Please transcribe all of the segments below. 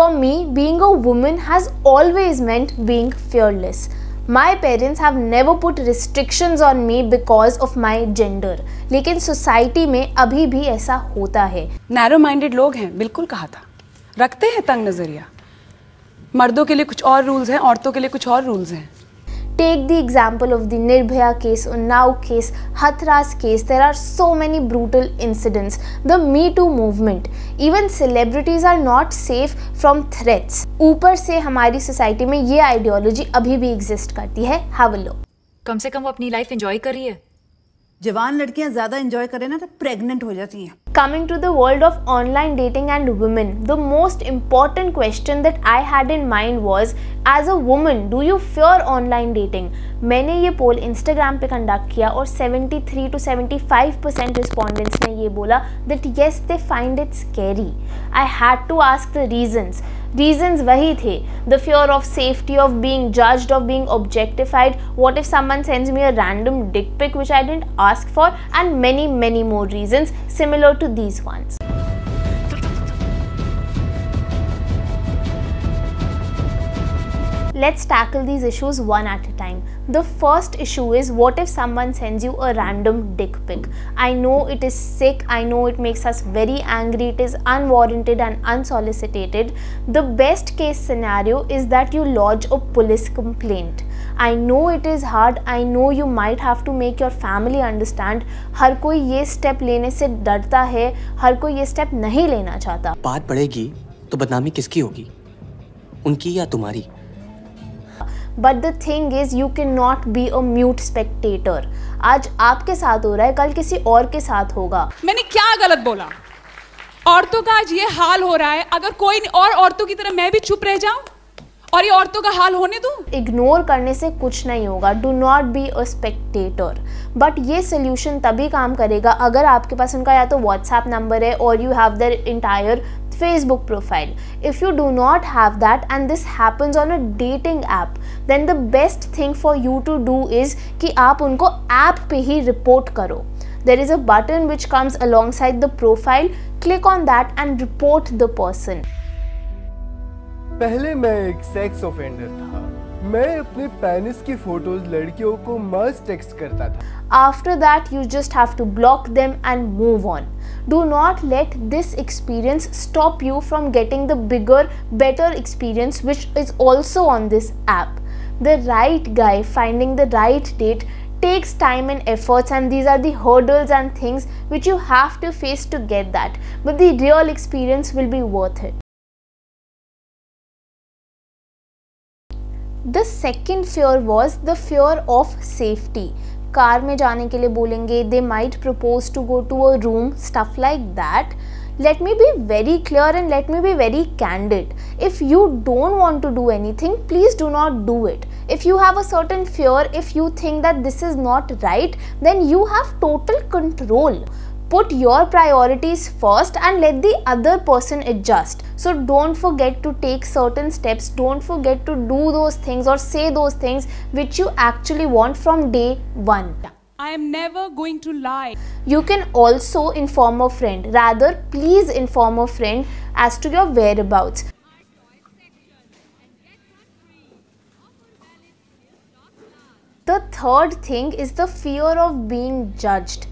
For me, being a woman has always meant being fearless. My parents have never put restrictions on me because of my gender. लेकिन society में अभी भी ऐसा होता है. Narrow minded लोग हैं, बिल्कुल कहा था, रखते हैं तंग नजरिया. मर्दों के लिए कुछ और रूल्स हैं, औरतों के लिए कुछ और रूल्स हैं. Take the example of the Nirbhaya case, Unnao case, Hathras case. There are so many brutal incidents. The Me Too movement. Even celebrities are not safe from threats. ऊपर से हमारी सोसाइटी में ये आइडियोलॉजी अभी भी exist करती है. Have a look. कम से कम वो अपनी लाइफ एंजॉय कर रही है. जवान लड़कियां ज्यादा एंजॉय करें ना तो प्रेग्नेंट हो जाती हैं. Coming to the world of online dating and women, the most important question that I had in mind was, as a woman, do you fear online dating? मैंने ये पोल इंस्टाग्राम पे कंडक्ट किया और 73 to 75% रिस्पॉन्डेंट्स ने ये बोला that yes, they find it scary. I had to ask the reasons. Reasons वही थे, the fear of safety, of being judged, of being objectified, what if someone sends me a random dick pic which I didn't ask for, and many more reasons similar to these ones. Let's tackle these issues one at a time. The first issue is, what if someone sends you a random dick pic? I know it is sick, I know it makes us very angry, it is unwarranted and unsolicited. The best case scenario is that you lodge a police complaint. I know it is hard, I know you might have to make your family understand. हर कोई ये step लेने से डरता है, हर कोई ये step नहीं लेना चाहता. बात बढ़ेगी तो बदनामी किसकी होगी, उनकी या तुम्हारी? But the thing is, you cannot be a mute spectator. आज आपके साथ हो रहा है, कल किसी और के साथ होगा. मैंने क्या गलत बोला? औरतों का आज ये हाल हो रहा है, अगर कोई और औरतों की तरह मैं भी चुप रह जाऊं और ये औरतों का हाल होने दूं? इग्नोर करने से कुछ नहीं होगा. Do not be a Spectator. But ये सोल्यूशन तभी काम करेगा अगर आपके पास उनका या तो व्हाट्सएप नंबर है और you have their entire Facebook profile. If you do not have that and this happens on a dating app, then the best thing for you to do is कि आप उनको ऐप पे ही report करो. There is a button which comes alongside the profile. Click on that and report the person. पहले मैं एक sex offender था. मैं अपने पेनिस की फोटोज लड़कियों को मस्त टेक्स्ट करता था. After that, you just have to block them and move on. Do not let this experience stop you from getting the bigger, better experience which is also on this app. The right guy, finding the right date takes time and efforts, and these are the hurdles and things which you have to face to get that. But the real experience will be worth it. The second fear was the fear of safety. Car में जाने के लिए बोलेंगे, they might propose to go to a room, stuff like that. Let me be very clear and let me be very candid. If you don't want to do anything, please do not do it. If you have a certain fear, if you think that this is not right, then you have total control. Put your priorities first and let the other person adjust. So don't forget to take certain steps. Don't forget to do those things or say those things which you actually want from day one. I am never going to lie. You can also inform a friend. Rather, please inform a friend as to your whereabouts. The third thing is the fear of being judged.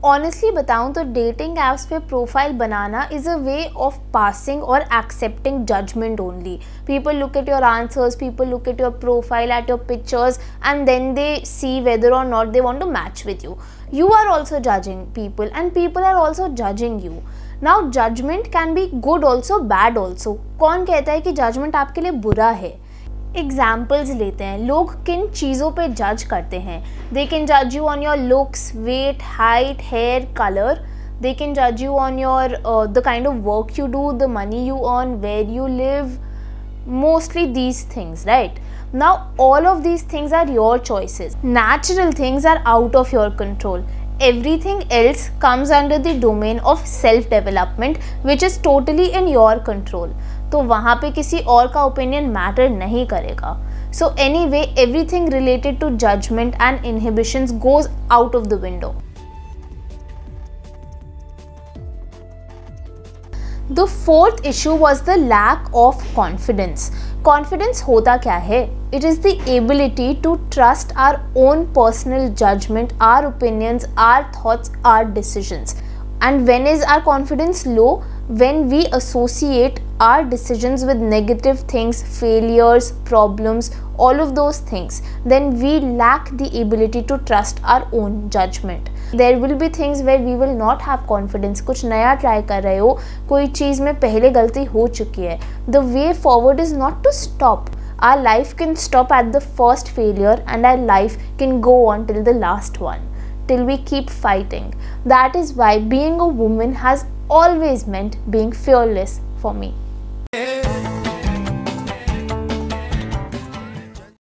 Honestly बताऊँ तो dating apps पे profile बनाना is a way of passing और accepting judgement only. People look at your answers, people look at your profile, at your pictures, and then they see whether or not they want to match with you. You are also judging people and people are also judging you. Now judgment can be good also, bad also. कौन कहता है कि judgment आपके लिए बुरा है? Examples लेते हैं. लोग किन चीज़ों पे जज करते हैं? दे कैन जज you on your looks, wait, height, hair colour. They can जज you on your the kind of work you do, the money you earn, where you live, mostly these things, right? Now all of these things are your choices. Natural things are out of your control. Everything else comes under the domain of self-development, which is totally in your control. तो वहाँ पे किसी और का opinion matter नहीं करेगा. So anyway, everything related to judgment and inhibitions goes out of the window. The fourth issue was the lack of confidence. Confidence होता क्या है? It is the ability to trust our own personal judgment, our opinions, our thoughts, our decisions. And when is our confidence low? When we associate our decisions with negative things, failures, problems, all of those things, then we lack the ability to trust our own judgment. There will be things where we will not have confidence. कुछ नया try कर रहे हो, कोई चीज़ में पहले गलती हो चुकी है. The way forward is not to stop. Our life can stop at the first failure and our life can go on till the last one, till we keep fighting. That is why being a woman has always meant being fearless for me.